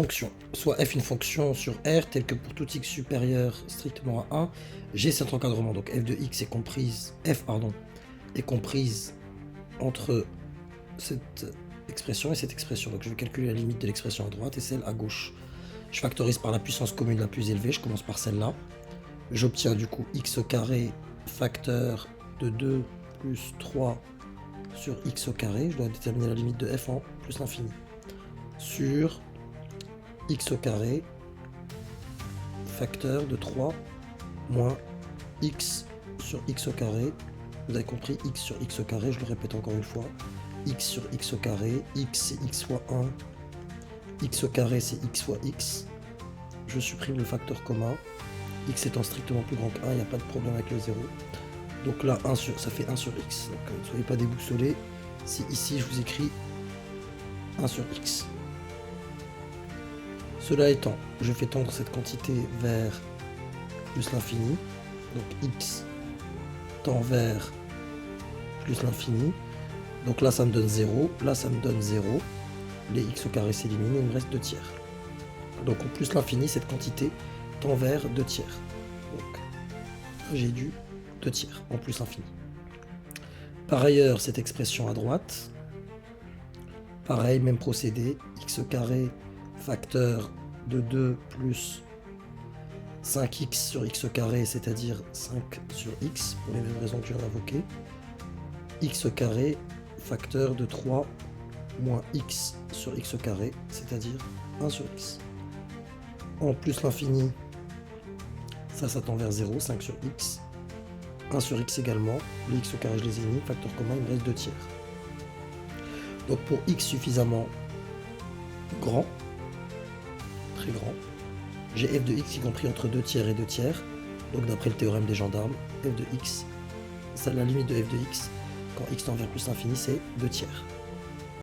fonction. Soit f une fonction sur R telle que pour tout x supérieur strictement à 1, j'ai cet encadrement. Donc f de x est comprise, est comprise entre cette expression et cette expression. Donc je vais calculer la limite de l'expression à droite et celle à gauche. Je factorise par la puissance commune la plus élevée, je commence par celle-là. J'obtiens du coup x au carré facteur de 2 plus 3 sur x au carré. Je dois déterminer la limite de f en plus l'infini. Sur x au carré facteur de 3 moins x sur x au carré. Vous avez compris, x sur x au carré, je le répète encore une fois. X sur x au carré, x c'est x fois 1, x au carré c'est x fois x. Je supprime le facteur commun. X étant strictement plus grand que 1, il n'y a pas de problème avec le 0. Donc là, ça fait 1 sur x. Donc ne soyez pas déboussolés. Si ici je vous écris 1 sur x. Cela étant, je fais tendre cette quantité vers plus l'infini. Donc x tend vers plus l'infini. Donc là ça me donne 0, là ça me donne 0. Les x au carré s'éliminent et il me reste 2 tiers. Donc en plus l'infini, cette quantité tend vers 2 tiers. Donc j'ai du 2 tiers en plus l'infini. Par ailleurs, cette expression à droite, pareil, même procédé, x au carré facteur de 2 plus 5x sur x au carré, c'est-à-dire 5 sur x, pour les mêmes raisons que je viens d'invoquer. X au carré facteur de 3 moins x sur x au carré, c'est-à-dire 1 sur x. En plus l'infini, ça tend vers 0, 5 sur x. 1 sur x également, les x au carré je les élimine, facteur commun, il me reste 2 tiers. Donc pour x suffisamment grand, très grand, j'ai f de x y compris entre 2 tiers et 2 tiers. Donc d'après le théorème des gendarmes, f de x, la limite de f de x, quand x tend vers plus l'infini, c'est 2 tiers.